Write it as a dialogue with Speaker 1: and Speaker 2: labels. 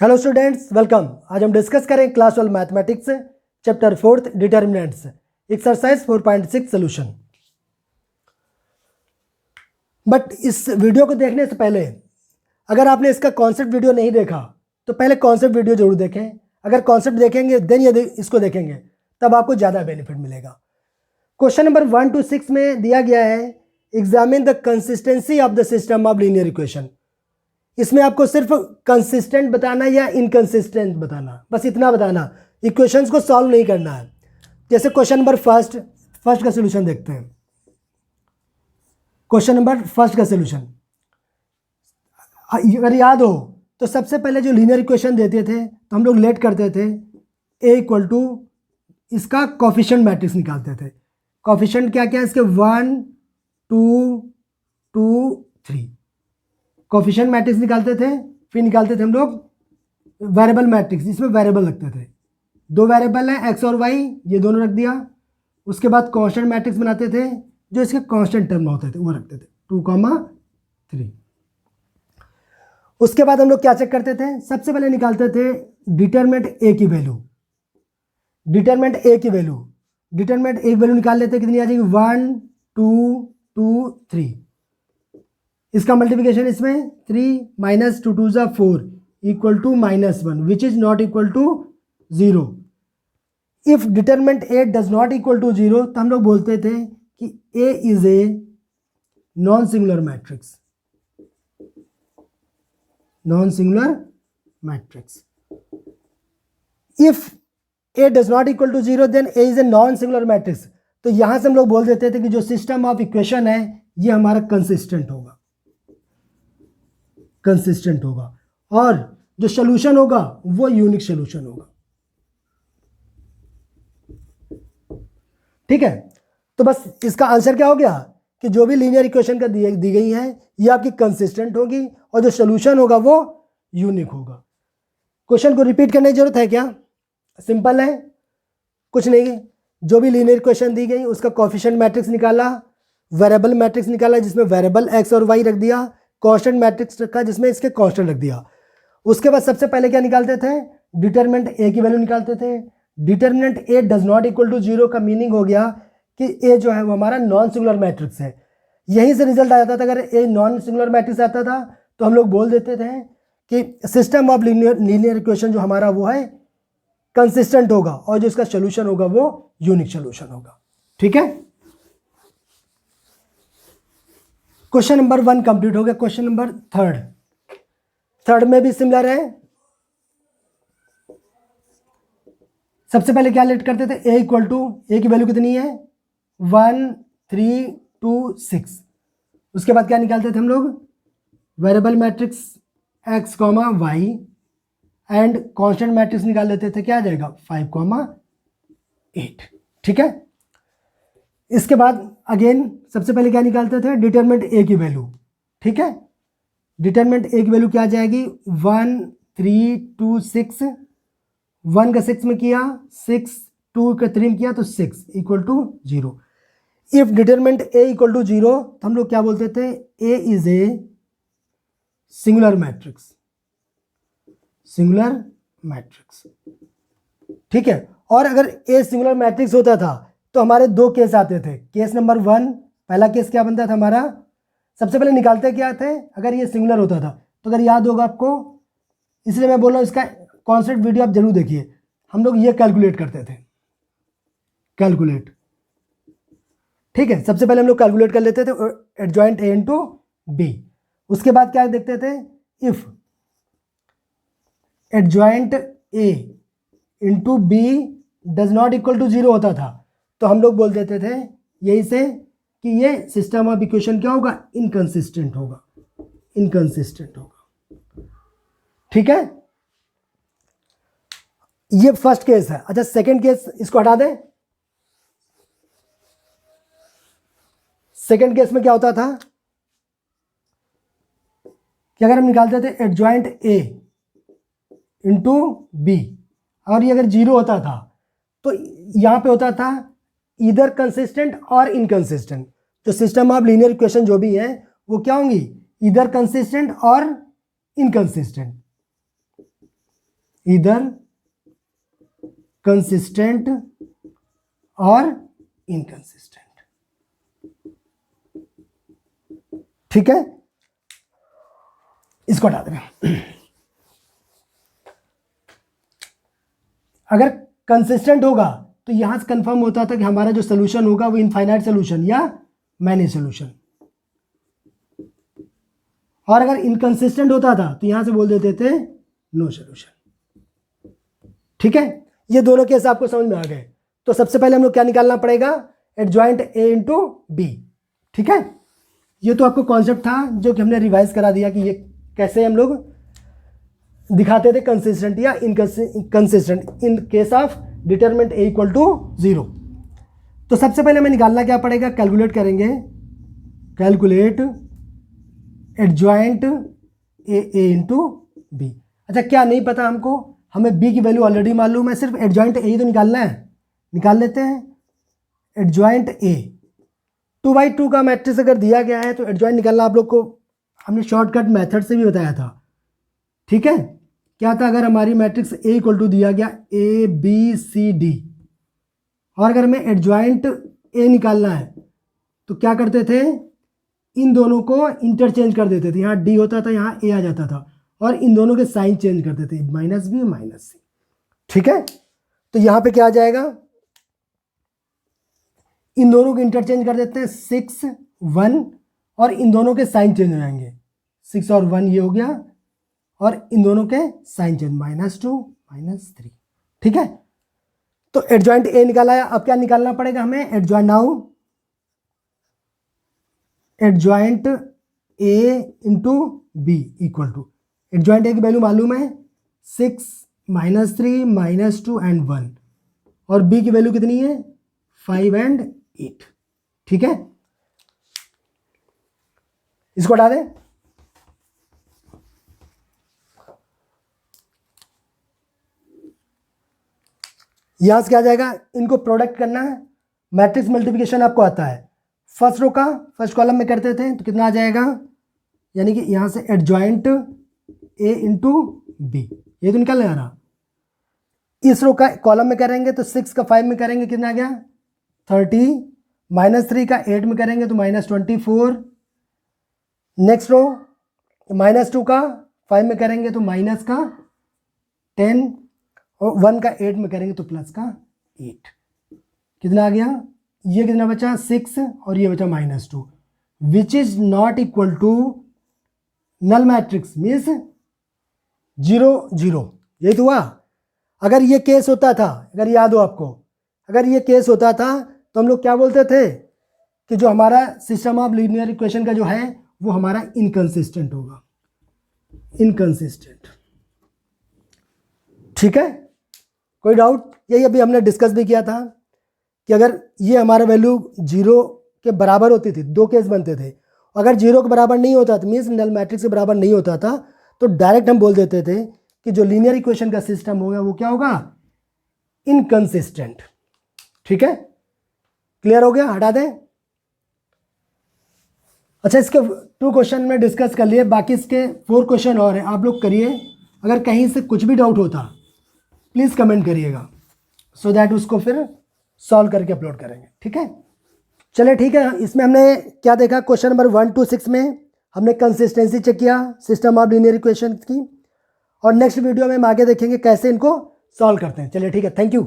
Speaker 1: Hello students, welcome. आज हम discuss करें class 12 mathematics chapter 4 determinants exercise 4.6 solution. But इस वीडियो को देखने से पहले अगर आपने इसका कॉन्सेप्ट वीडियो नहीं देखा तो पहले कॉन्सेप्ट वीडियो जरूर देखें। अगर कॉन्सेप्ट देखेंगे देन यदि इसको देखेंगे तब आपको ज़्यादा बेनिफिट मिलेगा। क्वेश्चन नंबर 1 to 6 में दिया गया है examine the consistency of the system of linear equation. इसमें आपको सिर्फ कंसिस्टेंट बताना या इनकंसिस्टेंट बताना, बस इतना बताना, इक्वेशंस को सॉल्व नहीं करना है। जैसे क्वेश्चन नंबर फर्स्ट का सॉल्यूशन देखते हैं। क्वेश्चन नंबर फर्स्ट का सॉल्यूशन अगर याद हो तो सबसे पहले जो लीनियर इक्वेशन देते थे तो हम लोग लेट करते थे a इक्वल टू इसका कोफिशिएंट मैट्रिक्स निकालते थे। कोफिशिएंट क्या क्या है इसके 1 2 2 3 कोफिशिएंट मैट्रिक्स निकालते थे। फिर निकालते थे हम लोग वेरिएबल मैट्रिक्स, जिसमें वेरिएबल रखते थे। दो वेरिएबल हैं एक्स और वाई, ये दोनों रख दिया। उसके बाद कांस्टेंट मैट्रिक्स बनाते थे जो इसके कांस्टेंट टर्म होते थे वो रखते थे 2, 3। उसके बाद हम लोग क्या चेक करते थे, सबसे पहले निकालते थे डिटरमिनेंट ए की वैल्यू। डिटरमिनेंट ए की वैल्यू निकाल लेते, कितनी आ जाएगी 1 2 2 3। इसका मल्टीप्लिकेशन इसमें 3 - 2 2 4 equal to -1 which is not equal to 0। If determinant A does not equal to 0 तो हम लोग बोलते थे कि A is a non singular matrix. If A does not equal to 0 then A is a non singular matrix. तो यहां से हम लोग बोल देते थे कि जो सिस्टम ऑफ इक्वेशन है ये हमारा कंसिस्टेंट होगा और जो सोल्यूशन होगा वो यूनिक सोल्यूशन होगा। ठीक है, तो बस इसका आंसर क्या हो गया कि जो भी लीनियर इक्वेशन का दी गई है ये आपकी कंसिस्टेंट होगी और जो सोल्यूशन होगा वो यूनिक होगा। क्वेश्चन को रिपीट करने की जरूरत है क्या? सिंपल है, कुछ नहीं। जो भी लीनियर इक्वेशन दी गई उसका कोफिशिएंट मैट्रिक्स निकाला, वेरिएबल मैट्रिक्स निकाला जिसमें वेरिएबल एक्स और वाई रख दिया, कांस्टेंट मैट्रिक्स रखा जिसमें इसके कांस्टेंट रख दिया। उसके बाद सबसे पहले क्या निकालते थे, डिटरमिनेंट ए की वैल्यू निकालते थे। Determinant A does not equal to 0 का मीनिंग हो गया कि ए जो है वो हमारा नॉन सिंगुलर मैट्रिक्स है। यहीं से रिजल्ट आ जाता था। अगर ए नॉन सिंगुलर मैट्रिक्स आता था तो हम लोग बोल देते थे कि सिस्टम ऑफ लीनियर इक्वेशन जो हमारा वो है कंसिस्टेंट होगा और जो इसका सोल्यूशन होगा वो यूनिक सोल्यूशन होगा। ठीक है, क्वेश्चन नंबर 1 कंप्लीट हो गया। क्वेश्चन नंबर थर्ड में भी सिमिलर है। सबसे पहले क्या लेट करते थे, ए इक्वल टू ए की वैल्यू कितनी है 1 3 2 6। उसके बाद क्या निकालते थे हम लोग, variable matrix X comma Y and constant matrix निकाल लेते थे। क्या आ जाएगा 5 8। ठीक है, इसके बाद अगेन सबसे पहले क्या निकालते थे, डिटरमिनेंट ए की वैल्यू। ठीक है, डिटरमिनेंट ए की वैल्यू क्या आ जाएगी 1 3 2 6। 1 का 6 में किया 6, 2 का 3 में किया तो 6 equal to 0। If determinant A equal to 0 तो हम लोग क्या बोलते थे, A is a singular matrix. ठीक है, और अगर ए सिंगुलर मैट्रिक्स होता था तो हमारे दो केस आते थे। केस नंबर 1, पहला केस क्या बनता था हमारा, सबसे पहले निकालते क्या थे, अगर ये सिंगुलर होता था तो अगर याद होगा आपको, इसलिए मैं बोल रहा हूँ इसका कॉन्सेप्ट वीडियो आप जरूर देखिए। हम लोग ये कैलकुलेट करते थे, ठीक है। सबसे पहले हम लोग कैलकुलेट कर लेते थे एडजॉइंट ए इंटू बी। उसके बाद क्या देखते थे, if adjoint A into B does not equal to 0 होता था तो हम लोग बोल देते थे यही से कि ये सिस्टम ऑफ इक्वेशन क्या होगा, इनकंसिस्टेंट होगा। ठीक है, ये फर्स्ट केस है। अच्छा, सेकंड केस इसको हटा दें। सेकंड केस में क्या होता था कि अगर हम निकालते थे एडजॉइंट ए इंटू बी और ये अगर 0 होता था तो यहां पे होता था इधर कंसिस्टेंट और इनकंसिस्टेंट। जो सिस्टम ऑफ लीनियर इक्वेशन जो भी है वो क्या होंगी, इधर कंसिस्टेंट और इनकंसिस्टेंट। इधर कंसिस्टेंट और इनकंसिस्टेंट। ठीक है, इसको हटा देंगे। अगर कंसिस्टेंट होगा तो यहां से कंफर्म होता था कि हमारा जो सोल्यूशन होगा वो इनफाइनाइट सोल्यूशन या मैनी सोल्यूशन, और अगर इनकंसिस्टेंट होता था तो यहां से बोल देते थे नो सोल्यूशन। ठीक है, ये दोनों केस आपको समझ में आ गए। तो सबसे पहले हम लोग क्या निकालना पड़ेगा, एडजॉइंट ए इंटू बी। ठीक है, ये तो आपको कॉन्सेप्ट था जो कि हमने रिवाइज करा दिया कि ये कैसे हम लोग दिखाते थे कंसिस्टेंट या inconsistent in case of determinant A equal to 0। तो सबसे पहले हमें निकालना क्या पड़ेगा, कैलकुलेट करेंगे, calculate adjoint A into B. अच्छा, क्या नहीं पता हमको, हमें बी की वैल्यू ऑलरेडी मालूम है, सिर्फ एडजॉइंट ए तो निकालना है, निकाल लेते हैं। एडजॉइंट ए 2/2 का मैट्रिक्स अगर दिया गया है तो एडजॉइंट निकालना आप लोग को हमने शॉर्टकट मेथड से भी बताया था। ठीक है, क्या था, अगर हमारी मैट्रिक्स ए इक्वल टू दिया गया ए बी सी डी, और अगर हमें एडजॉइंट ए निकालना है तो क्या करते थे, इन दोनों को इंटरचेंज कर देते थे, यहाँ डी होता था यहाँ ए आ जाता था, और इन दोनों के साइन चेंज करते थे, माइनस बी माइनस सी। ठीक है, तो यहाँ पे क्या आ जाएगा, इन दोनों को इंटरचेंज कर देते हैं 6 1, और इन दोनों के साइन चेंज हो जाएंगे, 6 और 1 ये हो गया, और इन दोनों के साइन चेंज -2 -3। ठीक है, तो एडजॉइंट ए निकाला है। अब क्या निकालना पड़ेगा हमें, adjoint now adjoint A into B equal to, adjoint A की वैल्यू मालूम है 6 -3 -2 एंड 1, और बी की वैल्यू कितनी है 5 एंड 8। ठीक है, इसको हटा दें। यहां से क्या आ जाएगा, इनको प्रोडक्ट करना है, मैट्रिक्स मल्टीप्लिकेशन आपको आता है, फर्स्ट रो का फर्स्ट कॉलम में करते थे तो कितना आ जाएगा, यानी कि यहां से एडजॉइंट ए इंटू बी, ये तो निकल आ रहा। इस रो का कॉलम में करेंगे तो 6 का 5 में करेंगे कितना आ गया 30, -3 का 8 में करेंगे तो -24, नेक्स्ट रो -2 का 5 में करेंगे तो माइनस का 10, और 1 का 8 में करेंगे तो प्लस का 8। कितना आ गया, ये कितना बचा 6, और ये बचा -2, which is not equal to null matrix means 0 0। यही तो हुआ। अगर ये केस होता था, अगर याद हो आपको, अगर ये केस होता था तो हम लोग क्या बोलते थे कि जो हमारा सिस्टम ऑफ लीनियर इक्वेशन का जो है वो हमारा इनकंसिस्टेंट होगा, इनकंसिस्टेंट। ठीक है, कोई डाउट? यही अभी हमने डिस्कस भी किया था कि अगर ये हमारा वैल्यू 0 के बराबर होती थी, दो केस बनते थे, अगर 0 के बराबर नहीं होता था मीन्स नल मैट्रिक्स के बराबर नहीं होता था तो डायरेक्ट हम बोल देते थे कि जो लीनियर इक्वेशन का सिस्टम होगा वो क्या होगा, इनकंसिस्टेंट। ठीक है, क्लियर हो गया, हटा दें। अच्छा, इसके 2 क्वेश्चन में डिस्कस कर लिए, बाकी इसके 4 क्वेश्चन और हैं, आप लोग करिए। अगर कहीं से कुछ भी डाउट होता प्लीज़ कमेंट करिएगा, सो दैट उसको फिर सॉल्व करके अपलोड करेंगे। ठीक है, चलिए ठीक है। इसमें हमने क्या देखा, क्वेश्चन नंबर 1 to 6 में हमने कंसिस्टेंसी चेक किया सिस्टम ऑफ लीनियर इक्वेशन की, और नेक्स्ट वीडियो में हम आगे देखेंगे कैसे इनको सॉल्व करते हैं। चलिए ठीक है, थैंक यू।